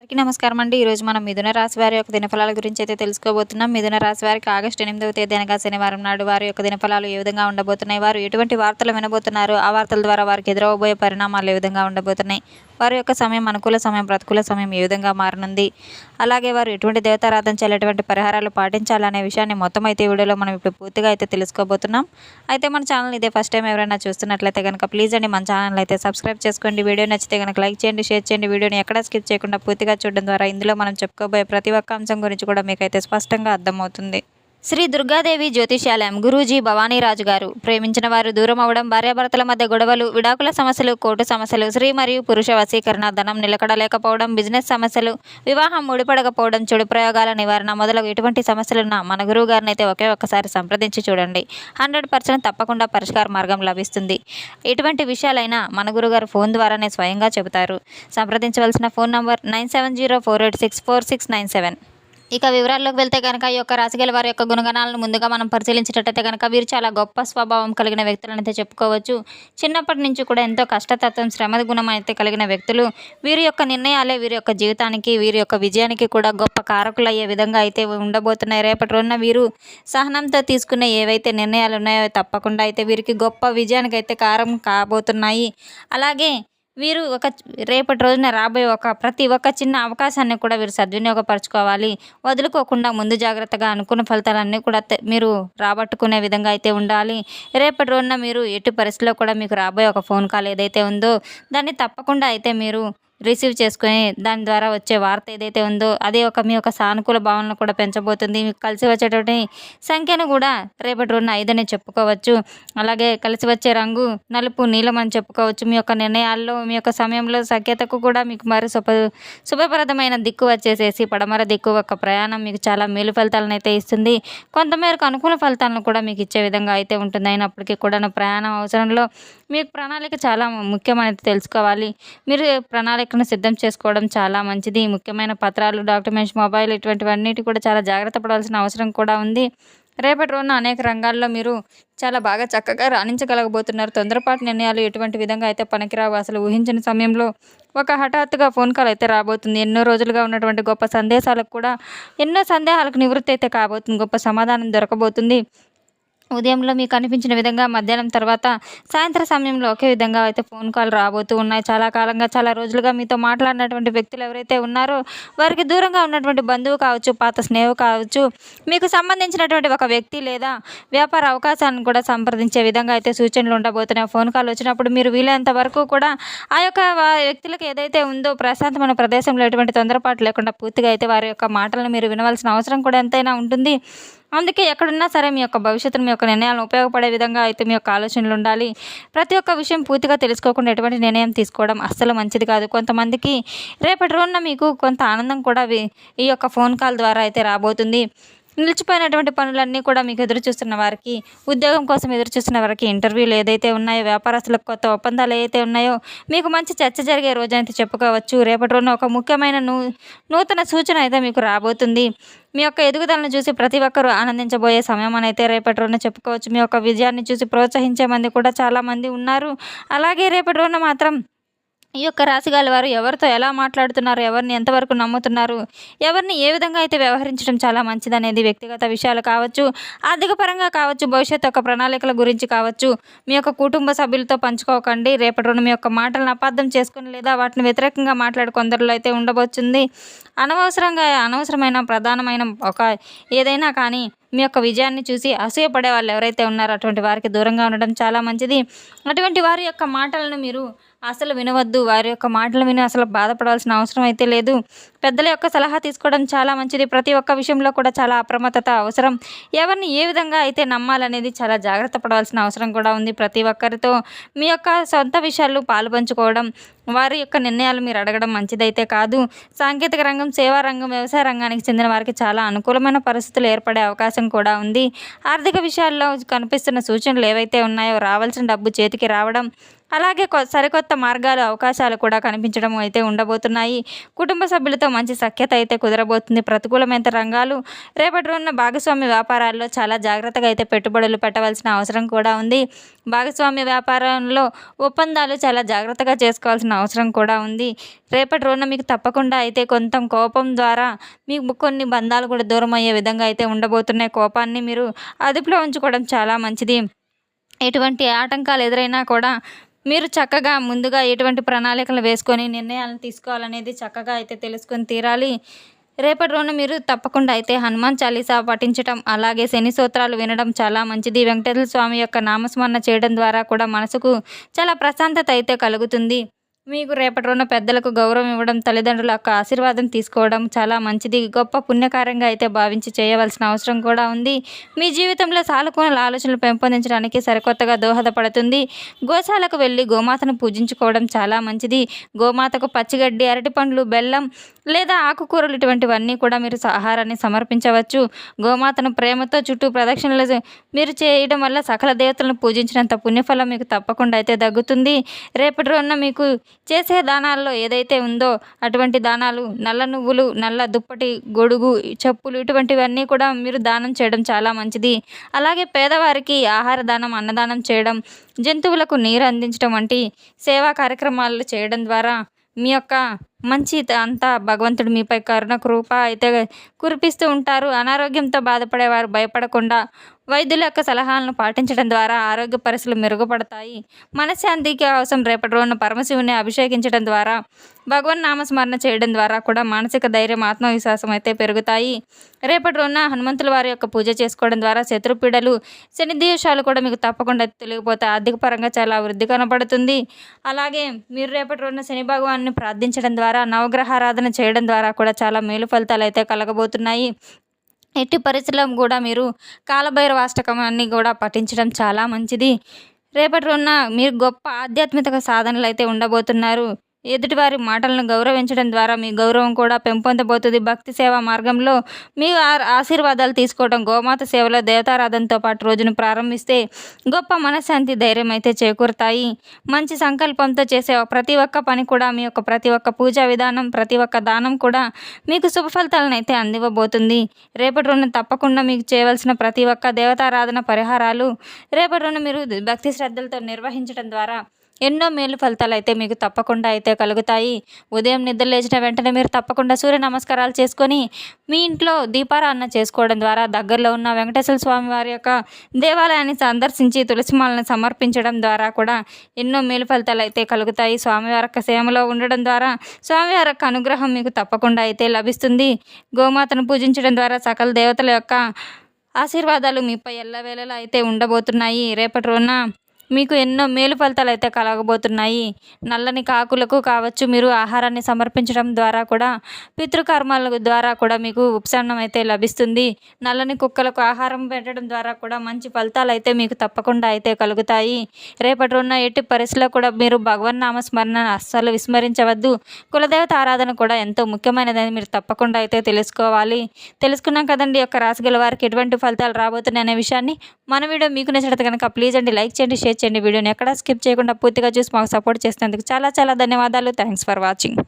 అందరికీ నమస్కారం అండి. ఈరోజు మనం మిథున రాశి వారి యొక్క దినఫలాల గురించి అయితే తెలుసుకోబోతున్నాం. మిథున రాశి వారికి ఆగస్టు 8వ తేదీ అనగా శనివారం నాడు వారి యొక్క దినఫలాలు ఏ విధంగా ఉండబోతున్నాయి, వారు ఎటువంటి వార్తలు వినబోతున్నారు, ఆ వార్తల ద్వారా వారికి ఎదురవబోయే పరిణామాలు ఏ విధంగా ఉండబోతున్నాయి, వారి యొక్క సమయం అనుకూల సమయం ప్రతికూల సమయం ఏ విధంగా మారనుంది, అలాగే వారు ఎటువంటి దేవతారాధన చేయాలి, ఎటువంటి పరిహారాలు పాటించాలనే విషయాన్ని మొత్తం అయితే వీడియోలో మనం ఇప్పుడు పూర్తిగా అయితే తెలుసుకోబోతున్నాం. అయితే మన ఛానల్ ఇదే ఫస్ట్ టైం ఎవరైనా చూస్తున్నట్లయితే కనుక ప్లీజ్ అండి మన ఛానల్ అయితే సబ్స్క్రైబ్ చేసుకోండి. వీడియో నచ్చితే కనుక లైక్ చేయండి, షేర్ చేయండి. వీడియోని ఎక్కడ స్కిప్ చేయకుండా పూర్తిగా చూడడం ద్వారా ఇందులో మనం చెప్పుకోబోయే ప్రతి ఒక్క అంశం గురించి కూడా మీకైతే స్పష్టంగా అర్థమవుతుంది. శ్రీ దుర్గాదేవి జ్యోతిష్యాలయం గురూజీ భవానీరాజు గారు. ప్రేమించిన వారు దూరం అవడం, భార్యాభర్తల మధ్య గొడవలు, విడాకుల సమస్యలు, కోర్టు సమస్యలు, స్త్రీ మరియు పురుష వశీకరణ, ధనం నిలకడలేకపోవడం, బిజినెస్ సమస్యలు, వివాహం ముడిపడకపోవడం, చెడు ప్రయోగాల నివారణ మొదలగు ఎటువంటి సమస్యలున్నా మన గురువు గారిని అయితే ఒక్కసారి సంప్రదించి చూడండి. 100% తప్పకుండా పరిష్కార మార్గం లభిస్తుంది. ఎటువంటి విషయాలైనా మన గురుగారు ఫోన్ ద్వారానే స్వయంగా చెబుతారు. సంప్రదించవలసిన ఫోన్ నంబర్ 9704864697. ఇక వివరాల్లోకి వెళ్తే కనుక ఈ యొక్క రాశిగల వారి యొక్క గుణగణాలను ముందుగా మనం పరిశీలించేటట్టయితే కనుక వీరు చాలా గొప్ప స్వభావం కలిగిన వ్యక్తులను అయితే చెప్పుకోవచ్చు. చిన్నప్పటి నుంచి కూడా ఎంతో కష్టతత్వం, శ్రమ గుణం అయితే కలిగిన వ్యక్తులు. వీరి యొక్క నిర్ణయాలే వీరి యొక్క జీవితానికి, వీరి యొక్క విజయానికి కూడా గొప్ప కారకులు అయ్యే విధంగా అయితే ఉండబోతున్నాయి. రేపటి రోజున వీరు సహనంతో తీసుకునే ఏవైతే నిర్ణయాలు ఉన్నాయో తప్పకుండా అయితే వీరికి గొప్ప విజయానికి అయితే కారణం కాబోతున్నాయి. అలాగే వీరు రేపటి రోజున రాబోయే ప్రతి ఒక్క చిన్న అవకాశాన్ని కూడా వీరు సద్వినియోగపరచుకోవాలి. వదులుకోకుండా ముందు జాగ్రత్తగా అనుకున్న ఫలితాలన్నీ కూడా మీరు రాబట్టుకునే విధంగా అయితే ఉండాలి. రేపటి రోజున మీరు ఎట్టి పరిస్థితిలో కూడా మీకు రాబోయే ఫోన్ కాల్ ఏదైతే ఉందో దాన్ని తప్పకుండా అయితే మీరు రిసీవ్ చేసుకొని దాని ద్వారా వచ్చే వార్త ఏదైతే ఉందో అదే మీ యొక్క సానుకూల భావనను కూడా పెంచబోతుంది. మీకు కలిసి వచ్చేటువంటి సంఖ్యను కూడా రేపటి రోజున 5 అని చెప్పుకోవచ్చు. అలాగే కలిసి వచ్చే రంగు నలుపు, నీలం అని చెప్పుకోవచ్చు. మీ యొక్క నిర్ణయాల్లో, మీ యొక్క సమయంలో సంకేతకు కూడా మీకు మరి శుభప్రదమైన దిక్కు వచ్చేసేసి పడమర దిక్కు ఒక ప్రయాణం మీకు చాలా మేలు ఫలితాలను అయితే ఇస్తుంది. కొంతమేరకు అనుకూల ఫలితాలను కూడా మీకు ఇచ్చే విధంగా అయితే ఉంటుంది. అయినప్పటికీ కూడా ప్రయాణం అవసరంలో మీకు ప్రణాళిక చాలా ముఖ్యమైనది తెలుసుకోవాలి. మీరు ప్రణాళికను సిద్ధం చేసుకోవడం చాలా మంచిది. ముఖ్యమైన పత్రాలు, డాక్యుమెంట్స్, మొబైల్ ఇటువంటివన్నిటి కూడా చాలా జాగ్రత్త పడాల్సిన అవసరం కూడా ఉంది. రేపటి రోజున అనేక రంగాల్లో మీరు చాలా బాగా చక్కగా రాణించగలగబోతున్నారు. తొందరపాటు నిర్ణయాలు ఎటువంటి విధంగా అయితే పనికిరావు. అసలు ఊహించిన సమయంలో హఠాత్తుగా ఫోన్ కాల్ అయితే రాబోతుంది. ఎన్నో రోజులుగా ఉన్నటువంటి గొప్ప సందేశాలకు కూడా ఎన్నో సందేహాలకు నివృత్తి అయితే కాబోతుంది. గొప్ప సమాధానం దొరకబోతుంది. ఉదయంలో మీకు అనిపించిన విధంగా మధ్యాహ్నం తర్వాత సాయంత్రం సమయంలో ఒకే విధంగా అయితే ఫోన్ కాల్ రాబోతూ ఉన్నాయి. చాలా కాలంగా, చాలా రోజులుగా మీతో మాట్లాడినటువంటి వ్యక్తులు ఎవరైతే ఉన్నారో వారికి దూరంగా ఉన్నటువంటి బంధువు కావచ్చు, పాత స్నేహం కావచ్చు, మీకు సంబంధించినటువంటి ఒక వ్యక్తి లేదా వ్యాపార అవకాశాలను కూడా సంప్రదించే విధంగా అయితే సూచనలు ఉండబోతున్నాయి. ఫోన్ కాల్ వచ్చినప్పుడు మీరు వీలైనంత వరకు కూడా ఆ యొక్క వ్యక్తులకు ఏదైతే ఉందో ప్రశాంతమైన ప్రదేశంలో ఎటువంటి తొందరపాటు లేకుండా పూర్తిగా అయితే వారి యొక్క మాటలను మీరు వినవలసిన అవసరం కూడా ఎంతైనా ఉంటుంది. అందుకే ఎక్కడున్నా సరే మీ యొక్క భవిష్యత్తును, మీ యొక్క నిర్ణయాలను ఉపయోగపడే విధంగా అయితే మీ యొక్క ఆలోచనలు ఉండాలి. ప్రతి ఒక్క విషయం పూర్తిగా తెలుసుకోకుండా ఎటువంటి నిర్ణయం తీసుకోవడం అస్సలు మంచిది కాదు. కొంతమందికి రేపటి రోజున మీకు కొంత ఆనందం కూడా ఈ యొక్క ఫోన్ కాల్ ద్వారా అయితే రాబోతుంది. నిలిచిపోయినటువంటి పనులన్నీ కూడా మీకు ఎదురు చూస్తున్న వారికి, ఉద్యోగం కోసం ఎదురు చూస్తున్న వారికి, ఇంటర్వ్యూలు ఏదైతే ఉన్నాయో, వ్యాపారస్తులకు కొత్త ఒప్పందాలు ఏవైతే ఉన్నాయో మీకు మంచి చర్చ జరిగే రోజైతే చెప్పుకోవచ్చు. రేపటి రోజున ఒక ముఖ్యమైన నూతన సూచన అయితే మీకు రాబోతుంది. మీ యొక్క ఎదుగుదలను చూసి ప్రతి ఒక్కరూ ఆనందించబోయే సమయం అని అయితే రేపటి రోజున చెప్పుకోవచ్చు. మీ యొక్క విజయాన్ని చూసి ప్రోత్సహించే మంది కూడా చాలామంది ఉన్నారు. అలాగే రేపటి రోజున మాత్రం ఈ యొక్క రాశిగాల వారు ఎవరితో ఎలా మాట్లాడుతున్నారు, ఎవరిని ఎంతవరకు నమ్ముతున్నారు, ఎవరిని ఏ విధంగా అయితే వ్యవహరించడం చాలా మంచిదనేది వ్యక్తిగత విషయాలు కావచ్చు, ఆర్థిక పరంగా కావచ్చు, భవిష్యత్తు యొక్క ప్రణాళికల గురించి కావచ్చు, మీ యొక్క కుటుంబ సభ్యులతో పంచుకోకండి. రేపటి రోజున మీ యొక్క మాటలను అపార్థం చేసుకుని లేదా వాటిని వ్యతిరేకంగా మాట్లాడే కొందరిలో అయితే ఉండబోతుంది. అనవసరమైన ప్రధానమైన ఏదైనా కానీ మీ యొక్క విజయాన్ని చూసి అసూయపడే వాళ్ళు ఎవరైతే ఉన్నారో అటువంటి వారికి దూరంగా ఉండడం చాలా మంచిది. అటువంటి వారి యొక్క మాటలను మీరు అసలు వినవద్దు. వారి యొక్క మాటలు విని అసలు బాధపడాల్సిన అవసరం అయితే లేదు. పెద్దల యొక్క సలహా తీసుకోవడం చాలా మంచిది. ప్రతి ఒక్క విషయంలో కూడా చాలా అప్రమత్తత అవసరం. ఎవరిని ఏ విధంగా అయితే నమ్మాలనేది చాలా జాగ్రత్త పడాల్సిన అవసరం కూడా ఉంది. ప్రతి ఒక్కరితో మీ యొక్క సొంత విషయాలు పాలుపంచుకోవడం, వారి యొక్క నిర్ణయాలు మీరు అడగడం మంచిదైతే కాదు. సాంకేతిక రంగం, సేవా రంగం, వ్యవసాయ రంగానికి చెందిన వారికి చాలా అనుకూలమైన పరిస్థితులు ఏర్పడే అవకాశం కూడా ఉంది. ఆర్థిక విషయాల్లో కనిపిస్తున్న సూచనలు ఏవైతే ఉన్నాయో రావాల్సిన డబ్బు చేతికి రావడం, అలాగే సరికొత్త మార్గాలు, అవకాశాలు కూడా కనిపించడం అయితే ఉండబోతున్నాయి. కుటుంబ సభ్యులతో మంచి సఖ్యత అయితే కుదరబోతుంది. ప్రతికూలమైన రంగాలు రేపటి రోజున భాగస్వామ్య వ్యాపారాల్లో చాలా జాగ్రత్తగా అయితే పెట్టుబడులు పెట్టవలసిన అవసరం కూడా ఉంది. భాగస్వామ్య వ్యాపారంలో ఒప్పందాలు చాలా జాగ్రత్తగా చేసుకోవాల్సిన అవసరం కూడా ఉంది. రేపటి రోజున మీకు తప్పకుండా అయితే కొంత కోపం ద్వారా మీకు కొన్ని బంధాలు కూడా దూరం అయ్యే విధంగా అయితే ఉండబోతున్నాయి. కోపాన్ని మీరు అదుపులో ఉంచుకోవడం చాలా మంచిది. ఎటువంటి ఆటంకాలు ఎదురైనా కూడా మీరు చక్కగా ముందుగా ఎటువంటి ప్రణాళికలు వేసుకొని నిర్ణయాలను తీసుకోవాలనేది చక్కగా అయితే తెలుసుకొని తీరాలి. రేపటి రోజున మీరు తప్పకుండా అయితే హనుమాన్ చాలీసా పఠించటం, అలాగే శని స్తోత్రాలు వినడం చాలా మంచిది. వెంకటేశ్వర స్వామి యొక్క నామస్మరణ చేయడం ద్వారా కూడా మనసుకు చాలా ప్రశాంతత అయితే కలుగుతుంది. మీకు రేపటి రోజున పెద్దలకు గౌరవం ఇవ్వడం, తల్లిదండ్రుల యొక్క ఆశీర్వాదం తీసుకోవడం చాలా మంచిది. గొప్ప పుణ్యకార్యంగా అయితే భావించి చేయవలసిన అవసరం కూడా ఉంది. మీ జీవితంలో సానుకూల ఆలోచనలు పెంపొందించడానికి సరికొత్తగా దోహదపడుతుంది. గోశాలకు వెళ్ళి గోమాతను పూజించుకోవడం చాలా మంచిది. గోమాతకు పచ్చిగడ్డి, అరటిపండ్లు, బెల్లం లేదా ఆకుకూరలు ఇటువంటివన్నీ కూడా మీరు ఆహారాన్ని సమర్పించవచ్చు. గోమాతను ప్రేమతో చుట్టూ ప్రదక్షిణలు మీరు చేయడం వల్ల సకల దేవతలను పూజించినంత పుణ్యఫలం మీకు తప్పకుండా అయితే దక్కుతుంది. రేపటి రోజున మీకు చేసే దానాల్లో ఏదైతే ఉందో అటువంటి దానాలు, నల్ల నువ్వులు, నల్ల దుప్పటి, గొడుగు, చెప్పులు ఇటువంటివన్నీ కూడా మీరు దానం చేయడం చాలా మంచిది. అలాగే పేదవారికి ఆహార దానం, అన్నదానం చేయడం, జంతువులకు నీరు అందించడం వంటి సేవా కార్యక్రమాలు చేయడం ద్వారా మీ యొక్క మంచి అంతా భగవంతుడు మీపై కరుణ కృప అయితే కురిపిస్తూ ఉంటారు. అనారోగ్యంతో బాధపడేవారు భయపడకుండా వైద్యుల యొక్క సలహాలను పాటించడం ద్వారా ఆరోగ్య పరిస్థితులు మెరుగుపడతాయి. మనశ్శాంతికి కోసం రేపటి రోజున పరమశివుని అభిషేకించడం ద్వారా, భగవన్ నామస్మరణ చేయడం ద్వారా కూడా మానసిక ధైర్యం, ఆత్మవిశ్వాసం అయితే పెరుగుతాయి. రేపటి రోజున హనుమంతుల వారి యొక్క పూజ చేసుకోవడం ద్వారా శత్రుపీడలు, శని దోషాలు కూడా మీకు తప్పకుండా తొలగిపోతాయి. ఆర్థిక పరంగా చాలా వృద్ధి కనబడుతుంది. అలాగే మీరు రేపటి రోజున శని భగవాన్ని ప్రార్థించడం ద్వారా, నవగ్రహారాధన చేయడం ద్వారా కూడా చాలా మేలు ఫలితాలు అయితే కలగబోతున్నాయి. ఎట్టి పరిస్థితుల్లో కూడా మీరు కాలభైరవాష్టకం అన్ని కూడా పఠించడం చాలా మంచిది. రేపటి రోజున మీరు గొప్ప ఆధ్యాత్మిక సాధనలు అయితే ఉండబోతున్నారు. ఎదుటివారి మాటలను గౌరవించడం ద్వారా మీ గౌరవం కూడా పెంపొందబోతుంది. భక్తి సేవా మార్గంలో మీ ఆశీర్వాదాలు తీసుకోవడం, గోమాత సేవలో దేవతారాధనతో పాటు రోజును ప్రారంభిస్తే గొప్ప మనశ్శాంతి, ధైర్యం అయితే చేకూరుతాయి. మంచి సంకల్పంతో చేసే ప్రతి ఒక్క పని కూడా, మీ యొక్క ప్రతి ఒక్క పూజా విధానం, ప్రతి ఒక్క దానం కూడా మీకు శుభ ఫలితాలను అయితే అందివ్వబోతుంది. రేపటి రోజున తప్పకుండా మీకు చేయవలసిన ప్రతి ఒక్క దేవతారాధన పరిహారాలు రేపటి రోజున మీరు భక్తి శ్రద్ధలతో నిర్వహించడం ద్వారా ఎన్నో మేలు ఫలితాలు అయితే మీకు తప్పకుండా అయితే కలుగుతాయి. ఉదయం నిద్ర లేచిన వెంటనే మీరు తప్పకుండా సూర్య నమస్కారాలు చేసుకొని మీ ఇంట్లో దీపారాధన చేసుకోవడం ద్వారా దగ్గరలో ఉన్న వెంకటేశ్వర స్వామి వారి యొక్క దేవాలయాన్ని సందర్శించి తులసిమాలను సమర్పించడం ద్వారా కూడా ఎన్నో మేలు ఫలితాలు అయితే కలుగుతాయి. స్వామివారి యొక్క సేవలో ఉండడం ద్వారా స్వామివారి యొక్క అనుగ్రహం మీకు తప్పకుండా అయితే లభిస్తుంది. గోమాతను పూజించడం ద్వారా సకల దేవతల యొక్క ఆశీర్వాదాలు మీపై ఎల్లవేళలా అయితే ఉండబోతున్నాయి. రేపటి రోజున మీకు ఎన్నో మేలు ఫలితాలు అయితే కలగబోతున్నాయి. నల్లని కాకులకు కావచ్చు మీరు ఆహారాన్ని సమర్పించడం ద్వారా కూడా, పితృకర్మాల ద్వారా కూడా మీకు ఉపశమనం అయితే లభిస్తుంది. నల్లని కుక్కలకు ఆహారం పెట్టడం ద్వారా కూడా మంచి ఫలితాలు అయితే మీకు తప్పకుండా అయితే కలుగుతాయి. రేపటి రోజున ఎట్టి పరిస్థితుల్లో కూడా మీరు భగవన్ నామస్మరణ అస్సలు విస్మరించవద్దు. కులదేవత ఆరాధన కూడా ఎంతో ముఖ్యమైనదని మీరు తప్పకుండా అయితే తెలుసుకోవాలి. తెలుసుకున్నాం కదండి యొక్క రాశి గల వారికి ఎటువంటి ఫలితాలు రాబోతున్నాయి అనే విషయాన్ని. మన వీడియో మీకు నచ్చినట్టు కనుక ప్లీజ్ అండి లైక్ చేయండి, షేర్ చేయండి. వీడియోని ఎక్కడా స్కిప్ చేయకుండా పూర్తిగా చూసి మాకు సపోర్ట్ చేసినందుకు చాలా చాలా ధన్యవాదాలు. Thanks for watching.